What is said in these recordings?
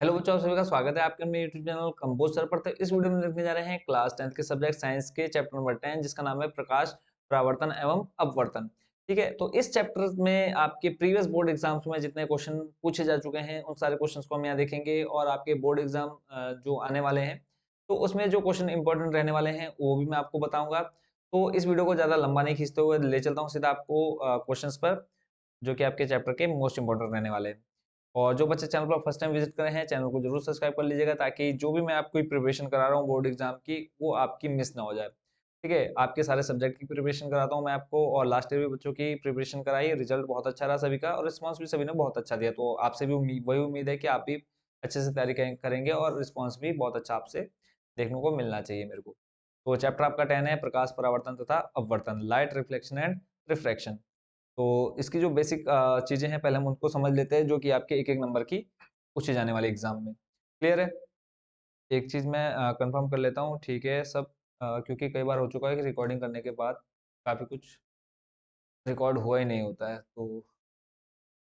Hello बच्चों, आप सभी का स्वागत है आपके मेरे यूट्यूब चैनल कंपोज सर पर। तो इस वीडियो में देखने जा रहे हैं क्लास 10 के सब्जेक्ट साइंस के चैप्टर नंबर 10 जिसका नाम है प्रकाश, परावर्तन एवं अपवर्तन। ठीक है, तो इस चैप्टर में आपके प्रीवियस बोर्ड एग्जाम्स में जितने क्वेश्चन पूछे जा चुके हैं उन सारे क्वेश्चंस को हम यहाँ देखेंगे और आपके बोर्ड एग्जाम जो आने वाले हैं तो उसमें जो क्वेश्चन इंपॉर्टेंट रहने वाले हैं वो भी मैं आपको बताऊंगा। तो इस वीडियो को ज्यादा लंबा नहीं खींचते हुए ले चलता हूँ सीधा आपको क्वेश्चंस पर, जो कि आपके चैप्टर के मोस्ट इंपॉर्टेंट रहने वाले हैं। और जो बच्चे चैनल पर फर्स्ट टाइम विजिट कर रहे हैं चैनल को जरूर सब्सक्राइब कर लीजिएगा, ताकि जो भी मैं आपको प्रिपरेशन करा रहा हूँ बोर्ड एग्जाम की वो आपकी मिस ना हो जाए। ठीक है, आपके सारे सब्जेक्ट की प्रिपरेशन कराता हूँ मैं आपको, और लास्ट ईयर भी बच्चों की प्रिपरेशन कराई, रिजल्ट बहुत अच्छा रहा सभी का और रिस्पॉन्स भी सभी ने बहुत अच्छा दिया। तो आपसे भी वही उम्मीद है कि आप भी अच्छे से तैयारी करेंगे और रिस्पॉन्स भी बहुत अच्छा आपसे देखने को मिलना चाहिए मेरे को। तो चैप्टर आपका 10 है प्रकाश, परावर्तन तथा अपवर्तन, लाइट रिफ्लेक्शन एंड रिफ्रैक्शन। तो इसकी जो बेसिक चीजें हैं पहले हम उनको समझ लेते हैं, जो कि आपके एक एक नंबर की पूछे जाने वाले एग्जाम में। क्लियर है? एक चीज मैं कंफर्म कर लेता हूँ, ठीक है सब, क्योंकि कई बार हो चुका है कि रिकॉर्डिंग करने के बाद काफी कुछ रिकॉर्ड हुआ ही नहीं होता है, तो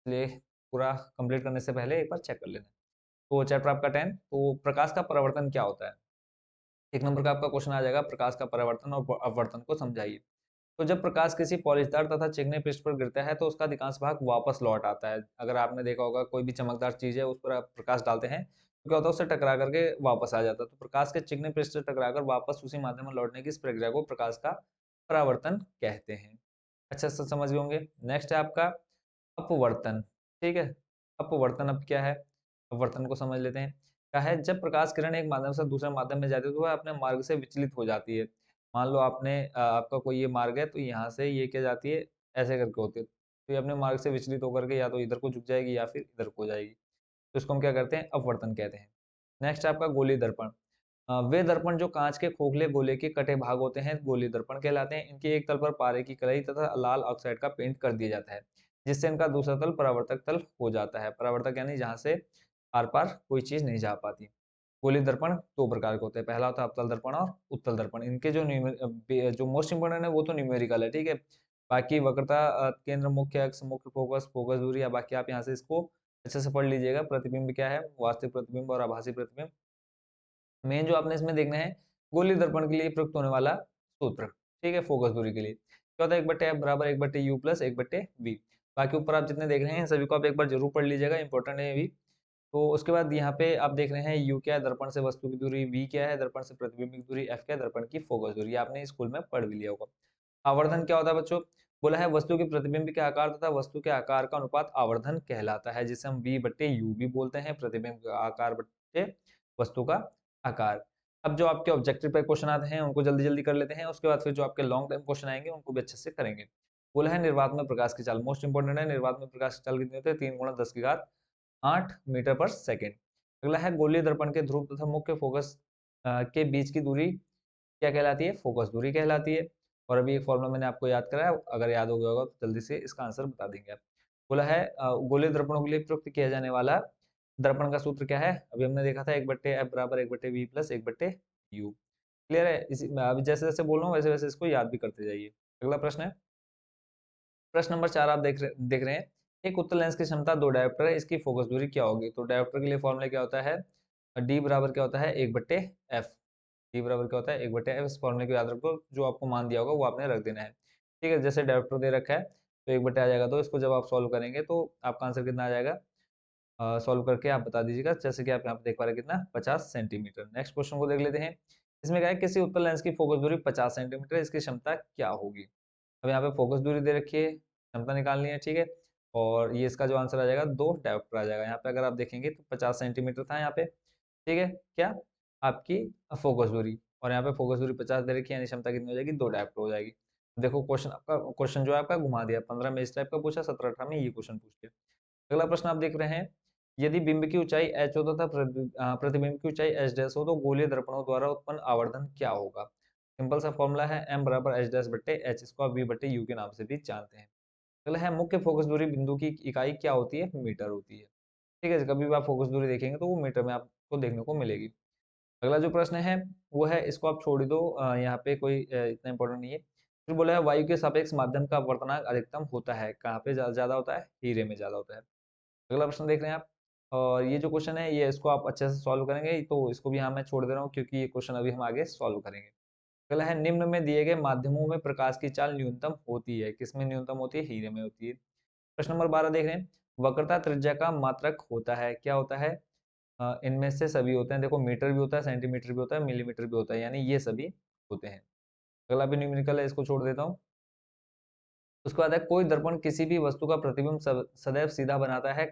इसलिए पूरा कंप्लीट करने से पहले एक बार चेक कर लेना। तो चैप्टर आपका 10, तो प्रकाश का परावर्तन क्या होता है। एक नंबर का आपका क्वेश्चन आ जाएगा, प्रकाश का परावर्तन और अपवर्तन को समझाइए। तो जब प्रकाश किसी पॉलिशदार तथा चिकने पृष्ठ पर गिरता है तो उसका अधिकांश भाग वापस लौट आता है। अगर आपने देखा होगा कोई भी चमकदार चीज है उस पर आप प्रकाश डालते हैं तो क्या होता है, उससे टकरा करके वापस आ जाता है। तो प्रकाश के चिकने पृष्ठ से टकराकर वापस उसी माध्यम में लौटने की इस प्रक्रिया को प्रकाश का परावर्तन कहते हैं। अच्छा से समझ गए होंगे। नेक्स्ट है आपका अपवर्तन। ठीक है, अपवर्तन अब क्या है, अपवर्तन को समझ लेते हैं। क्या है, जब प्रकाश किरण एक माध्यम से दूसरे माध्यम में जाती है तो वह अपने मार्ग से विचलित हो जाती है। मान लो आपने आपका कोई ये मार्ग है तो यहाँ से ये क्या जाती है, ऐसे करके होती है, तो ये अपने मार्ग से विचलित होकर के या तो इधर को झुक जाएगी या फिर इधर को जाएगी। तो इसको हम क्या करते हैं, अपवर्तन कहते हैं। नेक्स्ट आपका गोली दर्पण। वे दर्पण जो कांच के खोखले गोले के कटे भाग होते हैं गोली दर्पण कहलाते हैं। इनके एक तल पर पारे की कलई तथा लाल ऑक्साइड का पेंट कर दिया जाता है, जिससे इनका दूसरा तल परावर्तक तल हो जाता है। परावर्तक यानी जहां से आर पार कोई चीज नहीं जा पाती। गोली दर्पण दो प्रकार के होते हैं, पहला होता है अवतल दर्पण और उत्तल दर्पण। इनके जो जो मोस्ट इंपोर्टेंट है वो तो न्यूमेरिकल है, ठीक है। बाकी वक्रता, केंद्र, मुख्य अक्ष, मुख्य फोकस, फोकस दूरी, या बाकी आप यहाँ से इसको अच्छे से पढ़ लीजिएगा। प्रतिबिंब क्या है, वास्तविक प्रतिबिंब और आभासी प्रतिबिंब। मेन जो आपने इसमें देखना है, गोली दर्पण के लिए प्रयुक्त होने वाला सूत्र, ठीक है, फोकस दूरी के लिए क्या होता है, 1/f बराबर 1/u प्लस 1/v। बाकी ऊपर आप जितने देख रहे हैं सभी को आप एक बार जरूर पढ़ लीजिएगा, इंपॉर्टेंट है ये भी। तो उसके बाद यहाँ पे आप देख रहे हैं u क्या है, दर्पण से वस्तु की दूरी, v क्या है, दर्पण से प्रतिबिंब की दूरी, f क्या है, दर्पण की फोकस दूरी। ये आपने स्कूल में पढ़ भी लिया होगा। आवर्धन क्या होता है बच्चों, बोला है वस्तु के प्रतिबिंब के आकार तथा वस्तु के आकार का अनुपात आवर्धन कहलाता है, जिसे हम v/u भी बोलते हैं, प्रतिबिंब का आकार बट्टे वस्तु का आकार। अब जो आपके ऑब्जेक्टिव पे क्वेश्चन आते हैं उनको जल्दी जल्दी कर लेते हैं, उसके बाद फिर जो आपके लॉन्ग टाइम क्वेश्चन आएंगे उनको भी अच्छे से करेंगे। बोला है निर्वात में प्रकाश की चाल, मोस्ट इंपोर्टेंट है, निर्वात में प्रकाश की चाल कितनी होती है, 3 × 10⁸ 8 मीटर पर सेकेंड। अगला है गोलीय दर्पण के ध्रुव तथा मुख्य फोकस के बीच की दूरी क्या कहलाती है, फोकस दूरी कहलाती है। और अभी एक फॉर्मूला मैंने आपको याद कराया, अगर याद हो गया होगा तो जल्दी से इसका आंसर बता देंगे आप। बोला है गोलीय दर्पणों के लिए प्रयुक्त किया जाने वाला दर्पण का सूत्र क्या है, अभी हमने देखा था 1/f बराबर 1/v प्लस 1/u। क्लियर है, इसी अभी जैसे जैसे बोल रहा हूँ वैसे वैसे इसको याद भी करते जाइए। अगला प्रश्न है, प्रश्न नंबर 4 आप देख रहे हैं। एक उत्तल लेंस की क्षमता 2 डायोप्टर है, इसकी फोकस दूरी क्या होगी। तो डायोप्टर के लिए फॉर्मूला क्या होता है, डी बराबर क्या होता है, 1/f। डी बराबर क्या होता है, 1/f। इस फॉर्मूले को याद रखो, जो आपको मान दिया होगा वो आपने रख देना है। ठीक है, जैसे डायोप्टर दे रखा है तो 1/a जाएगा, तो इसको जब आप सॉल्व करेंगे तो आपका आंसर कितना आ जाएगा, सॉल्व करके आप बता दीजिएगा। जैसे कि आप यहाँ पे देख पा रहे हैं कितना, 50 सेंटीमीटर। नेक्स्ट क्वेश्चन को देख लेते हैं। इसमें क्या है, किसी उत्तल लेंस की फोकस दूरी 50 सेंटीमीटर, इसकी क्षमता क्या होगी। अब यहाँ पे फोकस दूरी दे रखी है, क्षमता निकालनी है, ठीक है। और ये इसका जो आंसर आ जाएगा 2 डायोप्टर आ जाएगा। यहाँ पे अगर आप देखेंगे तो 50 सेंटीमीटर था यहाँ पे, ठीक है, क्या आपकी फोकस दूरी, और यहाँ पे फोकस दूरी 50 दे रखी है, यानी क्षमता कितनी हो जाएगी, 2 डायोप्टर हो जाएगी। देखो क्वेश्चन जो है आपका घुमा दिया, 15 में इस टाइप का पूछा, 17-18 में ये क्वेश्चन पूछ लिया। अगला प्रश्न आप देख रहे हैं, यदि बिंब की ऊंचाई h हो तथा प्रतिबिंब की ऊंचाई h डैश हो तो गोलीय दर्पणों द्वारा उत्पन्न आवर्धन क्या होगा। सिंपल सा फॉर्मूला है, m बराबर h डैश बट्टे h, इसको आप v बट्टे u के नाम से भी जानते हैं। अगला है, मुख्य फोकस दूरी बिंदु की इकाई क्या होती है, मीटर होती है। ठीक है, कभी भी आप फोकस दूरी देखेंगे तो वो मीटर में आपको देखने को मिलेगी। अगला जो प्रश्न है वो है, इसको आप छोड़ दो, यहाँ पे कोई इतना इंपॉर्टेंट नहीं है। फिर बोला है, वायु के सापेक्ष माध्यम का अपवर्तनांक अधिकतम होता है, कहाँ पे ज्यादा होता है, हीरे में ज्यादा होता है। अगला प्रश्न देख रहे हैं आप, और ये जो क्वेश्चन है ये इसको आप अच्छे से सॉल्व करेंगे, तो इसको भी यहाँ मैं छोड़ दे रहा हूँ क्योंकि ये क्वेश्चन अभी हम आगे सॉल्व करेंगे। अगला है निम्न में दिए गए माध्यमों में प्रकाश की चाल न्यूनतम होती है, किसमें न्यूनतम होती है? हीरे में होती है। प्रश्न नंबर 12 देख रहे हैं, वक्रता त्रिज्या का मात्रक होता है, क्या होता है? इनमें से सभी होते हैं, देखो मीटर भी होता है, सेंटीमीटर भी होता है, मिलीमीटर भी होता है, यानी ये सभी होते हैं। अगला भी न्यूमेरिकल है, इसको छोड़ देता हूँ। उसके बाद है कोई दर्पण किसी भी वस्तु का प्रतिबिंब सदैव सीधा बनाता है,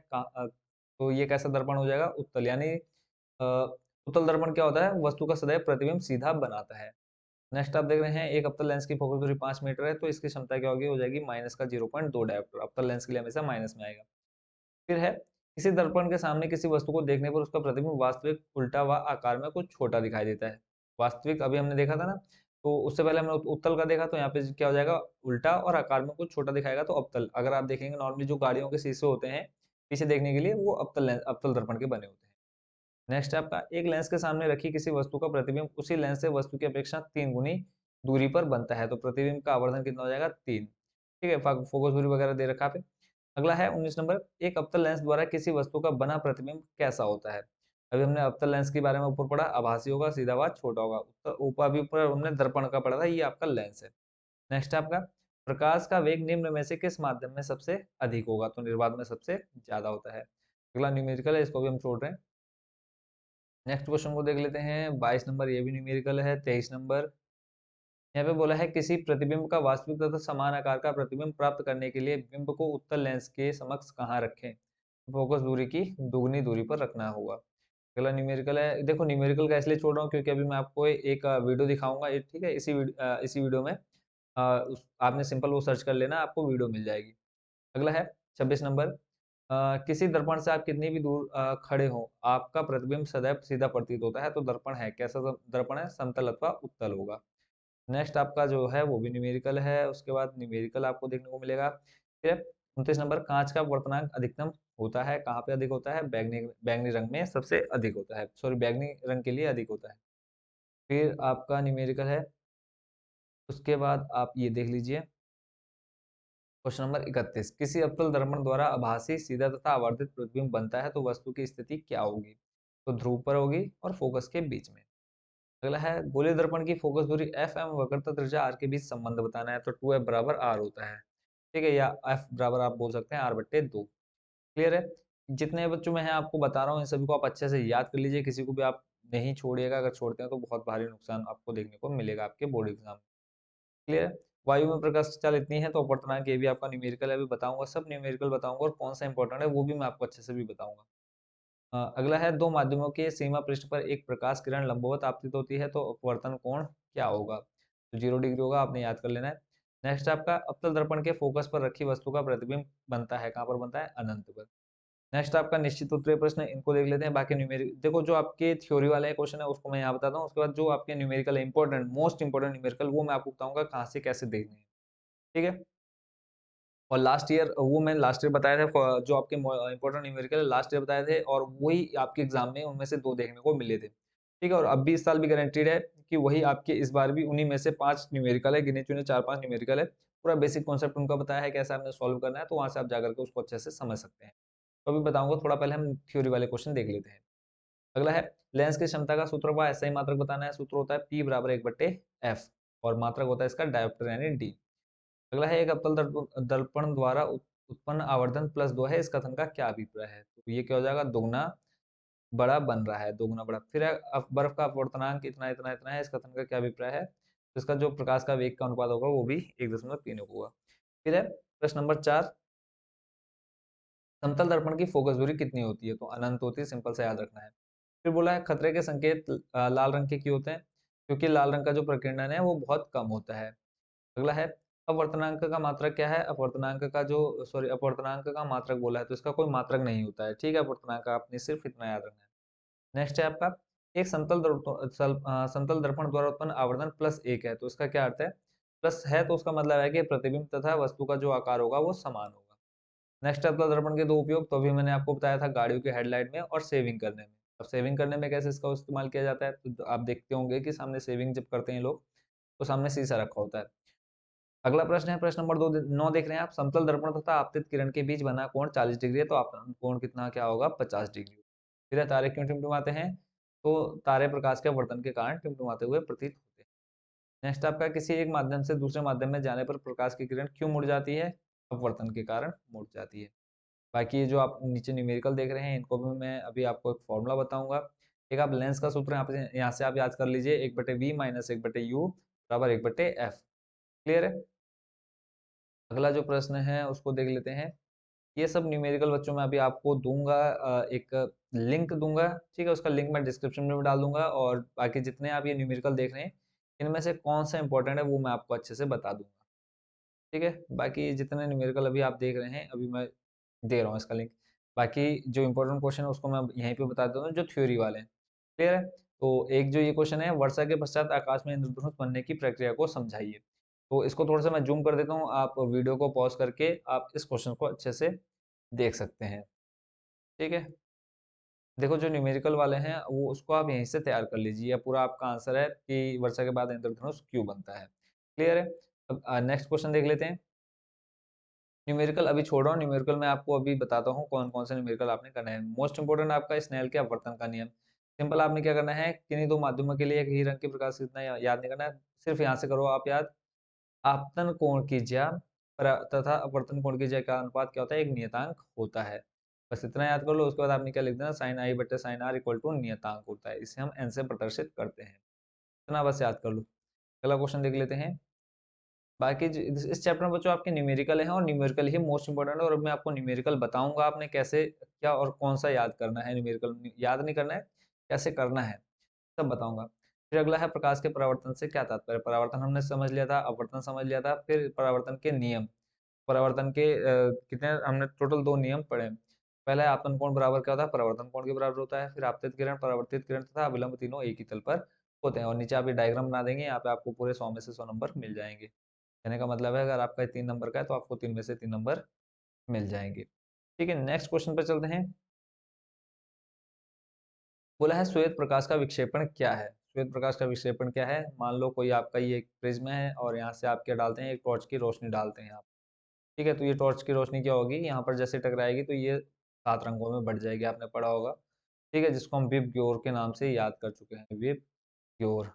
तो ये कैसा दर्पण हो जाएगा? उत्तल, यानी अ, उत्तल दर्पण क्या होता है? वस्तु का सदैव प्रतिबिंब सीधा बनाता है। नेक्स्ट आप देख रहे हैं, एक अवतल लेंस की फोकस दूरी 5 मीटर है, तो इसकी क्षमता क्या होगी? हो जाएगी माइनस का 0.2 डायोप्टर। अवतल लेंस के लिए हमेशा माइनस में आएगा। फिर है किसी दर्पण के सामने किसी वस्तु को देखने पर उसका प्रतिबिंब वास्तविक उल्टा व आकार में कुछ छोटा दिखाई देता है। वास्तविक अभी हमने देखा था ना, तो उससे पहले हमने उत्तल का देखा, तो यहाँ पे क्या हो जाएगा? उल्टा और आकार में कुछ छोटा दिखाएगा, तो अवतल। अगर आप देखेंगे नॉर्मली जो गाड़ियों के शीशे होते हैं पीछे देखने के लिए, वो अवतल दर्पण के बने होते हैं। नेक्स्ट है आपका, एक लेंस के सामने रखी किसी वस्तु का प्रतिबिंब उसी लेंस से वस्तु की अपेक्षा 3 गुनी दूरी पर बनता है, तो प्रतिबिंब का आवर्धन कितना हो जाएगा? 3। ठीक है, फोकस दूरी वगैरह दे रखा है। अगला है 19 नंबर, एक अवतल लेंस द्वारा किसी वस्तु का बना प्रतिबिंब कैसा होता है? अभी हमने अवतल लेंस के बारे में ऊपर पढ़ा, आभासी होगा, सीधा हुआ, छोटा होगा। ऊपर अभी ऊपर हमने दर्पण का पढ़ा था, ये आपका लेंस है। नेक्स्ट है आपका, प्रकाश का वेग निम्न में से किस माध्यम में सबसे अधिक होगा? तो निर्वात में सबसे ज्यादा होता है। अगला न्यूमेरिकल है, इसको भी हम छोड़ रहे हैं। नेक्स्ट क्वेश्चन को देख लेते हैं, 22 नंबर, ये भी न्यूमेरिकल है। 23 नंबर, यहाँ पे बोला है किसी प्रतिबिंब का वास्तविक तथा समान आकार का प्रतिबिंब प्राप्त करने के लिए बिंब को उत्तल लेंस के समक्ष कहाँ रखें? फोकस दूरी की दुगनी दूरी पर रखना होगा। अगला न्यूमेरिकल है, देखो न्यूमेरिकल का इसलिए छोड़ रहा हूँ क्योंकि अभी मैं आपको एक वीडियो दिखाऊंगा, ठीक है, इसी वीडियो में आपने सिंपल वो सर्च कर लेना, आपको वीडियो मिल जाएगी। अगला है 26 नंबर, किसी दर्पण से आप कितनी भी दूर खड़े हो आपका प्रतिबिंब सदैव सीधा प्रतीत होता है, तो दर्पण है कैसा? दर्पण है समतल अथवा उत्तल होगा। नेक्स्ट आपका जो है वो भी न्यूमेरिकल है, उसके बाद न्यूमेरिकल आपको देखने को मिलेगा। फिर 29 नंबर, कांच का वर्तनांक अधिकतम होता है, कहाँ पे अधिक होता है? बैगनी बैगनी रंग में सबसे अधिक होता है, सॉरी बैगनी रंग के लिए अधिक होता है। फिर आपका न्यूमेरिकल है, उसके बाद आप ये देख लीजिए, क्वेश्चन नंबर 31, किसी अवतल दर्पण द्वारा आभासी सीधा तथा आवर्धित प्रतिबिंब बनता है, तो वस्तु की स्थिति क्या होगी? तो ध्रुव पर होगी और फोकस के बीच में। अगला है गोलीय दर्पण की फोकस दूरी एफ एवं वक्रता त्रिज्या आर के बीच संबंध बताना है, तो 2f बराबर आर होता है। ठीक है, या एफ बराबर आप बोल सकते हैं आर बट्टे 2। क्लियर है? जितने बच्चों में है आपको बता रहा हूँ, इन सभी को आप अच्छे से याद कर लीजिए, किसी को भी आप नहीं छोड़िएगा, अगर छोड़ते हैं तो बहुत भारी नुकसान आपको देखने को मिलेगा आपके बोर्ड एग्जाम में। क्लियर है? वायु में प्रकाश की चाल इतनी है, तो अपवर्तनांक ये भी आपका न्यूमेरिकल है, अभी बताऊंगा, सब न्यूमेरिकल बताऊंगा, और कौन सा इंपॉर्टेंट है वो भी मैं आपको अच्छे से भी बताऊंगा। अगला है दो माध्यमों के सीमा पृष्ठ पर एक प्रकाश किरण लंबवत आपतित होती है, तो अपवर्तन कोण क्या होगा? तो 0 डिग्री होगा, आपने याद कर लेना है। नेक्स्ट आपका अवतल दर्पण के फोकस पर रखी वस्तु का प्रतिबिंब बनता है, कहाँ पर बनता है? अनंत पर। नेक्स्ट आपका निश्चित उत्तरीय प्रश्न, इनको देख लेते हैं। बाकी न्यूमेरिकल देखो, जो आपके थ्योरी वाले क्वेश्चन है उसको मैं यहाँ बताता हूँ, उसके बाद जो आपके numerical important most important numerical वो मैं आपको बताऊंगा कहाँ से कैसे देखने हैं। ठीक है, और लास्ट ईयर वो मैंने लास्ट ईयर बताया था, जो आपके इंपॉर्टेंट न्यूमेरिकल लास्ट ईयर बताए थे, और वही आपके एग्जाम में उनमें से 2 देखने को मिले थे। ठीक है, और अब भी इस साल भी गारंटीड है कि वही आपके इस बार भी उन्हीं में से 5 न्यूमेरिकल है, गिने चुने 4-5 न्यूमेरिकल है। पूरा बेसिक कॉन्सेप्ट उनका बताया है कैसे आपने सॉल्व करना है, तो वहां से आप जाकर के उसको अच्छे से समझ सकते हैं। तो अभी बताऊंगा, थोड़ा पहले हम थ्योरी वाले क्वेश्चन देख लेते हैं। अगला है लेंस की क्षमता का सूत्र व ऐसा ही मात्रक बताना है। सूत्र होता है P बराबर 1/f, और मात्रक होता है इसका डायोप्टर यानी D। अगला है एक अवतल दर्पण द्वारा उत्पन्न आवर्धन +2 है, इस कथन का क्या अभिप्राय है? तो ये क्या हो जाएगा? दुगना बड़ा बन रहा है, दुगना बड़ा। फिर है बर्फ का अपवर्तनांक इतना इतना इतना है, इस कथन का क्या अभिप्राय है? तो इसका जो प्रकाश का वेग का अनुपात होगा वो भी 1.3 होगा। फिर है प्रश्न नंबर 4, समतल दर्पण की फोकस दूरी कितनी होती है? तो अनंत होती है, सिंपल से याद रखना है। फिर बोला है खतरे के संकेत लाल रंग के क्यों होते हैं? क्योंकि लाल रंग का जो प्रकीर्णन है वो बहुत कम होता है। अगला है अपवर्तनांक का मात्रक क्या है? अपवर्तनांक का जो सॉरी अपवर्तनांक का मात्रक बोला है, तो इसका कोई मात्रक नहीं होता है। ठीक है, अपवर्तनांक का आपने सिर्फ इतना याद रखना है। नेक्स्ट है आपका एक समतल दर्पण द्वारा उत्पन्न आवर्धन +1 है, तो इसका क्या अर्थ है? प्लस है तो उसका मतलब है कि प्रतिबिंब तथा वस्तु का जो आकार होगा वो समान होगा। नेक्स्ट है अवतल दर्पण के 2 उपयोग, तो अभी मैंने आपको बताया था गाड़ियों के हेडलाइट में और सेविंग करने में। अब सेविंग करने में कैसे इसका इस्तेमाल किया जाता है? तो आप देखते होंगे कि सामने सेविंग जब करते हैं लोग, तो सामने शीशा रखा होता है। अगला प्रश्न है प्रश्न नंबर 9 देख रहे हैं आप। समतल दर्पण तथा आपतित किरण के बीच बना कोण 40 डिग्री है, तो आपतन कोण कितना क्या होगा? 50 डिग्री। फिर तारे क्यों टिमटिमाते हैं? तो तारे प्रकाश के अपवर्तन के कारण टिमटिमाते हुए प्रतीत होते हैं। नेक्स्ट आपका, किसी एक माध्यम से दूसरे माध्यम में जाने पर प्रकाश की किरण क्यों मुड़ जाती है? अपवर्तन के कारण मुड़ जाती है। बाकी ये जो आप नीचे न्यूमेरिकल देख रहे हैं, इनको भी मैं अभी आपको एक फॉर्मूला बताऊंगा। एक आप लेंस का सूत्र यहाँ से आप याद कर लीजिए, 1/v माइनस 1/u बराबर 1/f। क्लियर है? अगला जो प्रश्न है उसको देख लेते हैं। ये सब न्यूमेरिकल बच्चों में अभी आपको दूंगा, एक लिंक दूंगा, ठीक है? उसका लिंक मैं डिस्क्रिप्शन में भी डाल दूंगा, और बाकी जितने आप ये न्यूमेरिकल देख रहे हैं, इनमें से कौन सा इंपॉर्टेंट है वो मैं आपको अच्छे से बता दूंगा, ठीक है? बाकी जितने न्यूमेरिकल अभी आप देख रहे हैं, अभी मैं दे रहा हूँ इसका लिंक। बाकी जो इंपॉर्टेंट क्वेश्चन है उसको मैं यहीं पे बता देता हूँ, जो थ्योरी वाले हैं। क्लियर है? तो एक जो ये क्वेश्चन है, वर्षा के पश्चात आकाश में इंद्रधनुष बनने की प्रक्रिया को समझाइए। तो इसको थोड़ा सा मैं जूम कर देता हूँ, आप वीडियो को पॉज करके आप इस क्वेश्चन को अच्छे से देख सकते हैं, ठीक है? देखो जो न्यूमेरिकल वाले हैं वो उसको आप यहीं से तैयार कर लीजिए, पूरा आपका आंसर है कि वर्षा के बाद इंद्रधनुष क्यों बनता है। क्लियर है? अब नेक्स्ट क्वेश्चन देख लेते हैं। न्यूमेरिकल अभी छोड़ रहा हूँ, न्यूमेरिकल में आपको अभी बताता हूँ कौन कौन से न्यूमेरिकल आपने करना है। मोस्ट इंपोर्टेंट आपका स्नेल के अपवर्तन का नियम। सिंपल, आपने क्या करना है, किन्हीं दो माध्यमों के लिए एक ही रंग के प्रकाश से इतना याद नहीं करना है, सिर्फ यहाँ से करो आप याद। आपतन कोण की ज्या तथा अपवर्तन कोण की ज्या का अनुपात क्या होता है? एक नियतांक होता है। बस इतना याद कर लो। उसके बाद आपने क्या लिख देना, साइन आई बटे साइन आर इक्वल टू नियतांक होता है। इसे हम एन से प्रदर्शित करते हैं। इतना बस याद कर लो। अगला क्वेश्चन देख लेते हैं। बाकी इस चैप्टर में बच्चों आपके न्यूमेरिकल हैं, और न्यूमेरिकल ही मोस्ट इंपोर्टेंट है, और अब मैं आपको न्यूमेरिकल बताऊंगा आपने कैसे क्या और कौन सा याद करना है। न्यूमेरिकल याद नहीं करना है, कैसे करना है सब बताऊंगा। फिर अगला है प्रकाश के परावर्तन से क्या तात्पर्य। परावर्तन हमने समझ लिया था, अपवर्तन समझ लिया था, फिर परावर्तन के नियम। परावर्तन के कितने हमने टोटल 2 नियम पढ़े। पहला है आपतन कोण बराबर क्या होता है? परावर्तन कोण के बराबर होता है। फिर आपतित किरण, परावर्तित किरण तथा अभिलंब तीनों एक ही तल पर होते हैं। और नीचे आप ये डायग्राम बना देंगे, यहाँ पे आपको पूरे 100 में से 100 नंबर मिल जाएंगे। कहने का मतलब है अगर आपका 3 नंबर का है तो आपको 3 में से 3 नंबर मिल जाएंगे। ठीक है, नेक्स्ट क्वेश्चन पर चलते हैं। बोला है श्वेत प्रकाश का विक्षेपण क्या है? श्वेत प्रकाश का विक्षेपण क्या है? मान लो कोई आपका ये एक प्रिज्म है, और यहाँ से आप क्या डालते हैं, एक टॉर्च की रोशनी डालते हैं आप। ठीक है, तो ये टॉर्च की रोशनी क्या होगी, यहाँ पर जैसे टकराएगी तो ये 7 रंगों में बढ़ जाएगी, आपने पढ़ा होगा। ठीक है, जिसको हम विब ग्योर के नाम से याद कर चुके हैं, विब ग्योर।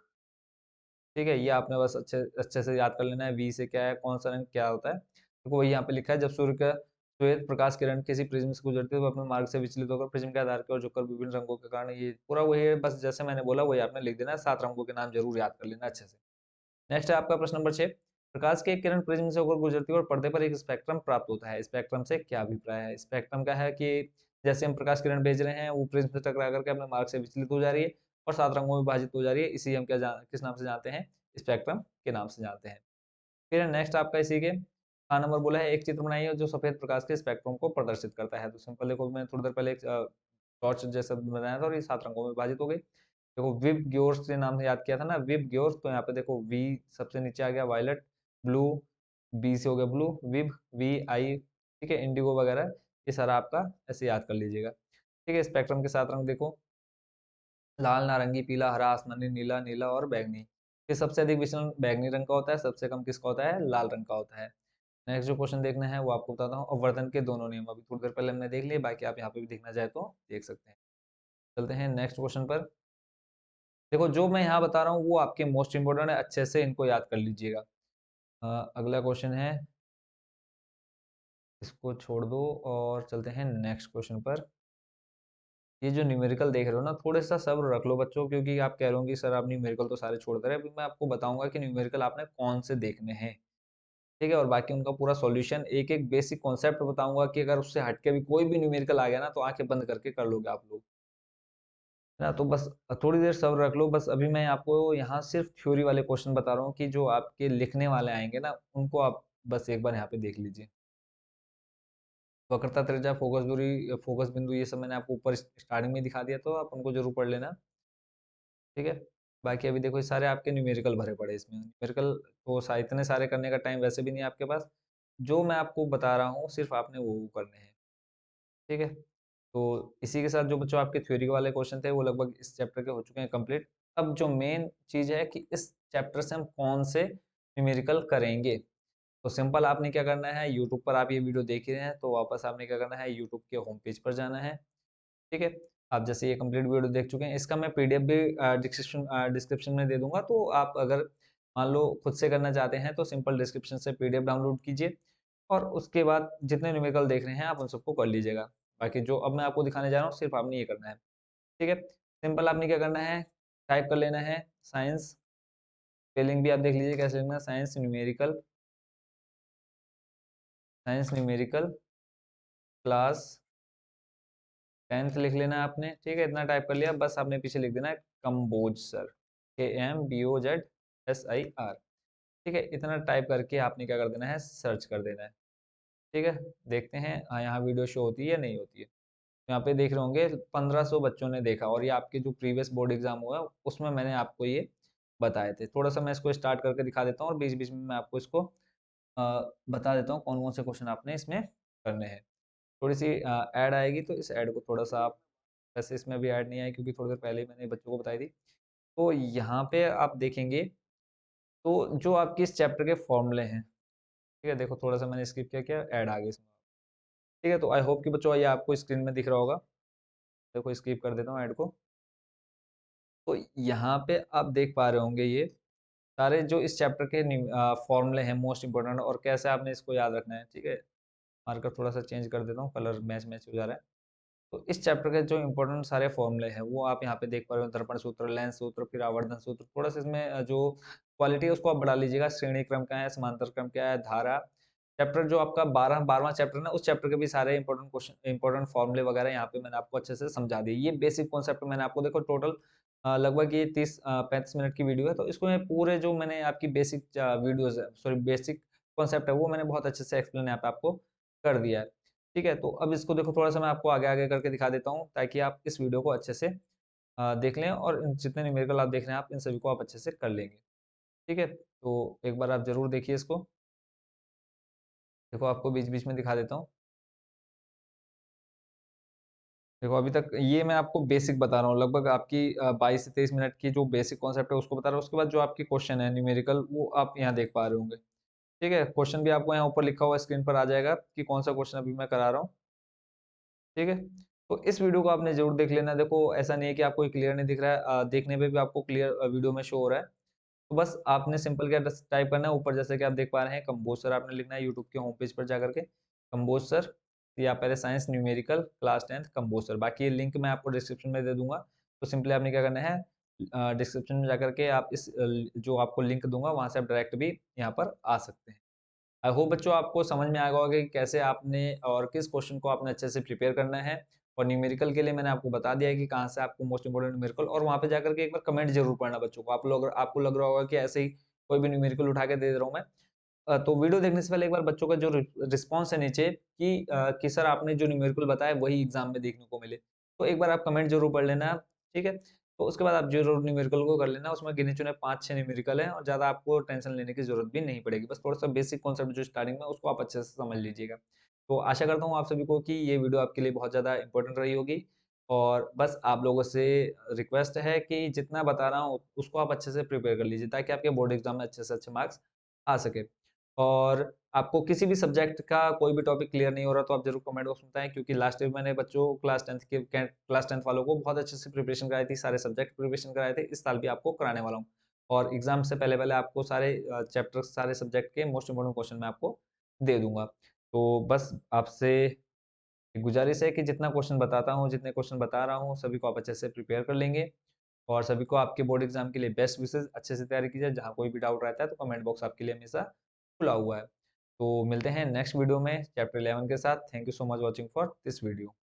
ठीक है, ये आपने बस अच्छे अच्छे से याद कर लेना है। वी से क्या है, कौन सा रंग क्या होता है, देखो वही यहाँ पे लिखा है। जब सूर्य का श्वेत प्रकाश किरण किसी प्रिज्म से गुजरती है तो अपने मार्ग से विचलित होकर प्रिज्म के आधार की ओर झुककर विभिन्न रंगों के कारण, ये पूरा वही है, बस जैसे मैंने बोला वही आपने लिख देना है। 7 रंगों के नाम जरूर याद कर लेना अच्छे से। नेक्स्ट है आपका प्रश्न नंबर 6। प्रकाश की एक किरण प्रिज्म से होकर गुजरती है और पर्दे पर एक स्पेक्ट्रम प्राप्त होता है। स्पेक्ट्रम से क्या अभिप्राय है? स्पेक्ट्रम का है कि जैसे हम प्रकाश किरण भेज रहे हैं, वो प्रिज्म से टकरा करके अपने मार्ग से विचलित हो जा रही है और 7 रंगों में विभाजित हो जा रही है। इसी हम किस नाम से जानते हैं? स्पेक्ट्रम के नाम से जानते हैं। फिर नेक्स्ट आपका इसी के नंबर बोला है, एक चित्र बनाइए जो सफेद प्रकाश के स्पेक्ट्रम को प्रदर्शित करता है। तो सिंपल देखो, मैं थोड़ी देर पहले एक टॉर्च जैसा बनाया था और ये 7 रंगों में विभाजित हो गई। देखो विब ग्योर से नाम से याद किया था ना, विब ग्योर। तो यहाँ पे देखो वी सबसे नीचे आ गया, वायलट, ब्लू, बी से हो गया ब्लू, विब, वी आई, ठीक है, इंडिगो वगैरह, ये सारा आपका ऐसे याद कर लीजिएगा। ठीक है, स्पेक्ट्रम के 7 रंग देखो, लाल, नारंगी, पीला, हरा, आसमानी, नीला, नीला और बैंगनी। ये सबसे अधिक विचलन बैंगनी रंग का होता है, सबसे कम किसका होता है? लाल रंग का होता है। नेक्स्ट जो क्वेश्चन देखना है वो आपको बताता हूँ। अपवर्तन के दोनों नियम अभी थोड़ी देर पहले हमने देख लिए, बाकी आप यहाँ पे भी देखना चाहे तो देख सकते हैं। चलते हैं नेक्स्ट क्वेश्चन पर। देखो जो मैं यहाँ बता रहा हूँ वो आपके मोस्ट इंपोर्टेंट है, अच्छे से इनको याद कर लीजिएगा। अगला क्वेश्चन है, इसको छोड़ दो और चलते हैं नेक्स्ट क्वेश्चन पर। ये जो न्यूमेरिकल देख रहे हो ना, थोड़ा सा सब्र रख लो बच्चों, क्योंकि आप कह रहे हो कि सर आप न्यूमेरिकल तो सारे छोड़ दे रहे हैं। अभी मैं आपको बताऊंगा कि न्यूमेरिकल आपने कौन से देखने हैं, ठीक है? और बाकी उनका पूरा सॉल्यूशन, एक एक बेसिक कॉन्सेप्ट बताऊंगा कि अगर उससे हटके भी कोई भी न्यूमेरिकल आ गया ना तो आंखें बंद करके कर लोगे आप लोग, है ना? तो बस थोड़ी देर सब्र रख लो। बस अभी मैं आपको यहाँ सिर्फ थ्योरी वाले क्वेश्चन बता रहा हूँ कि जो आपके लिखने वाले आएंगे ना, उनको आप बस एक बार यहाँ पे देख लीजिए। वक्रता, त्रिज्या, फोकस दूरी, फोकस बिंदु, ये सब मैंने आपको ऊपर स्टार्टिंग में दिखा दिया, तो आप उनको जरूर पढ़ लेना, ठीक है? बाकी अभी देखो ये सारे आपके न्यूमेरिकल भरे पड़े इसमें। न्यूमेरिकल तो इतने सारे करने का टाइम वैसे भी नहीं है आपके पास। जो मैं आपको बता रहा हूँ सिर्फ आपने वो करने हैं, ठीक है? तो इसी के साथ जो बच्चों आपके थ्योरी वाले क्वेश्चन थे वो लगभग इस चैप्टर के हो चुके हैं कंप्लीट। अब जो मेन चीज है कि इस चैप्टर से हम कौन से न्यूमेरिकल करेंगे, तो सिंपल आपने क्या करना है, यूट्यूब पर आप ये वीडियो देख ही रहे हैं तो वापस आपने क्या करना है, यूट्यूब के होम पेज पर जाना है। ठीक है, आप जैसे ये कंप्लीट वीडियो देख चुके हैं, इसका मैं पीडीएफ भी डिस्क्रिप्शन में दे दूंगा। तो आप अगर मान लो खुद से करना चाहते हैं तो सिंपल डिस्क्रिप्शन से पीडीएफ डाउनलोड कीजिए और उसके बाद जितने न्यूमेरिकल देख रहे हैं आप उन सबको कर लीजिएगा। बाकी जो अब मैं आपको दिखाने जा रहा हूँ सिर्फ आपने ये करना है। ठीक है, सिंपल आपने क्या करना है, टाइप कर लेना है साइंस, स्पेलिंग भी आप देख लीजिए कैसे लिखना है, साइंस न्यूमेरिकल क्लास 10th लिख लेना है आपने। ठीक है, इतना टाइप कर लिया, बस आपने पीछे लिख देना है कंबोज सर, KMBOZSIR। ठीक है, इतना टाइप करके आपने क्या कर देना है, सर्च कर देना है। ठीक है, देखते हैं यहाँ वीडियो शो होती है या नहीं होती है। यहाँ पे देख रहे होंगे 1500 बच्चों ने देखा, और ये आपके जो प्रीवियस बोर्ड एग्जाम हुआ उसमें मैंने आपको ये बताए थे। थोड़ा सा मैं इसको स्टार्ट करके दिखा देता हूँ और बीच बीच में मैं आपको इसको बता देता हूँ कौन कौन से क्वेश्चन आपने इसमें करने हैं। थोड़ी सी ऐड आएगी तो इस ऐड को थोड़ा सा आप, वैसे इसमें भी ऐड नहीं आई क्योंकि थोड़ी देर पहले ही मैंने बच्चों को बताई थी। तो यहाँ पे आप देखेंगे तो जो आपके इस चैप्टर के फॉर्मूले हैं, ठीक है, देखो थोड़ा सा मैंने स्किप किया, क्या ऐड आ गई इसमें। ठीक है, तो आई होप कि बच्चों ये आपको स्क्रीन में दिख रहा होगा। देखो स्किप कर देता हूँ ऐड को। तो यहाँ पे आप देख पा रहे होंगे ये सारे जो इस चैप्टर के फॉर्मूले हैं मोस्ट इंपोर्टेंट, और कैसे आपने इसको याद रखना है। ठीक है, मार्कर थोड़ा सा चेंज कर देता हूँ, कलर मैच मैच हो जा रहा है। तो इस चैप्टर के जो इंपॉर्टेंट सारे फॉर्मूले हैं वो आप यहाँ पे देख पा रहे हो, दर्पण सूत्र, लेंस सूत्र, फिर आवर्धन सूत्र। थोड़ा सा इसमें जो क्वालिटी है उसको आप बढ़ा लीजिएगा, श्रेणी क्रम क्या है, समांतर क्रम क्या है, धारा। चैप्टर जो आपका 12वां चैप्टर है ना, उस चैप्टर के भी सारे इंपॉर्टेंट क्वेश्चन, इंपॉर्टेंट फॉर्मूले वगैरह यहाँ पे मैंने आपको अच्छे से समझा दिए। ये बेसिक कॉन्सेप्ट मैंने आपको, देखो टोटल लगभग ये 30-35 मिनट की वीडियो है, तो इसको मैं पूरे जो मैंने आपकी basic videos sorry basic concept है वो मैंने बहुत अच्छे से एक्सप्लेन यहाँ पे आपको कर दिया है। ठीक है, तो अब इसको देखो थोड़ा सा मैं आपको आगे आगे करके दिखा देता हूँ ताकि आप इस वीडियो को अच्छे से देख लें, और जितने न्यूमेरिकल आप देख रहे हैं आप इन सभी को आप अच्छे से कर लेंगे। ठीक है, तो एक बार आप जरूर देखिए इसको। देखो आपको बीच बीच में दिखा देता हूँ। देखो अभी तक ये मैं आपको बेसिक बता रहा हूँ, लगभग आपकी 22 से 23 मिनट की जो बेसिक कॉन्सेप्ट है उसको बता रहा हूँ। उसके बाद जो आपकी क्वेश्चन है न्यूमेरिकल वो आप यहाँ देख पा रहे होंगे। ठीक है, क्वेश्चन भी आपको यहाँ ऊपर लिखा हुआ स्क्रीन पर आ जाएगा कि कौन सा क्वेश्चन अभी मैं करा रहा हूँ। ठीक है, तो इस वीडियो को आपने जरूर देख लेना। देखो ऐसा नहीं है कि आपको क्लियर नहीं दिख रहा है, देखने पे भी आपको क्लियर वीडियो में शो हो रहा है। तो बस आपने सिंपल क्या टाइप करना है ऊपर, जैसे कि आप देख पा रहे हैं कंबोज सर आपने लिखना है यूट्यूब के होम पेज पर जाकर के, कंबोज सर, या पहले science numerical class 10th Kamboj sir. बाकी ये लिंक मैं आपको डिस्क्रिप्शन में दे दूंगा। तो सिंपली आपने क्या करना है, डिस्क्रिप्शन में जाकर के आप इस जो आपको लिंक दूंगा वहां से आप डायरेक्ट भी यहाँ पर आ सकते हैं। आई होप बच्चों आपको समझ में आ गया होगा कि कैसे आपने और किस क्वेश्चन को आपने अच्छे से प्रिपेयर करना है। और न्यूमेरिकल के लिए मैंने आपको बता दिया है कि कहाँ से आपको मोस्ट इंपोर्टेंट न्यूमेरिकल, और वहाँ पे जाकर के एक बार कमेंट जरूर पढ़ना बच्चों को। आप लोग, आपको लग रहा होगा कि ऐसे ही कोई भी न्यूमेरिकल उठा के दे रहा हूँ मैं, तो वीडियो देखने से पहले एक बार बच्चों का जो रिस्पॉन्स है नीचे कि सर आपने जो न्यूमेरिकल बताया वही एग्जाम में देखने को मिले, तो एक बार आप कमेंट जरूर पढ़ लेना। ठीक है, तो उसके बाद आप जरूर न्यूमेरिकल को कर लेना। उसमें गिने चुने 5-6 न्यूमेरिकल है और ज़्यादा आपको टेंशन लेने की जरूरत भी नहीं पड़ेगी। बस थोड़ा सा बेसिक कॉन्सेप्ट जो स्टार्टिंग में उसको आप अच्छे से समझ लीजिएगा। तो आशा करता हूँ आप सभी को कि ये वीडियो आपके लिए बहुत ज़्यादा इंपॉर्टेंट रही होगी। और बस आप लोगों से रिक्वेस्ट है कि जितना बता रहा हूँ उसको आप अच्छे से प्रिपेयर कर लीजिए ताकि आपके बोर्ड एग्जाम में अच्छे से अच्छे मार्क्स आ सके। और आपको किसी भी सब्जेक्ट का कोई भी टॉपिक क्लियर नहीं हो रहा तो आप जरूर कमेंट बॉक्स में बताएं, क्योंकि लास्ट ईयर मैंने बच्चों क्लास 10th वालों को बहुत अच्छे से प्रिपरेशन कराई थी, सारे सब्जेक्ट प्रिपरेशन कराए थे। इस साल भी आपको कराने वाला हूँ, और एग्जाम से पहले पहले आपको सारे चैप्टर, सारे सब्जेक्ट के मोस्ट इंपोर्टेंट क्वेश्चन मैं आपको दे दूंगा। तो बस आपसे गुजारिश है कि जितना क्वेश्चन बताता हूँ, जितने क्वेश्चन बता रहा हूँ सभी को आप अच्छे से प्रिपेयर कर लेंगे, और सभी को आपके बोर्ड एग्जाम के लिए बेस्ट विशेष, अच्छे से तैयारी कीजिए। जहाँ कोई भी डाउट रहता है तो कमेंट बॉक्स आपके लिए हमेशा खुला हुआ है। तो मिलते हैं नेक्स्ट वीडियो में चैप्टर 11 के साथ। Thank you so much watching for this video.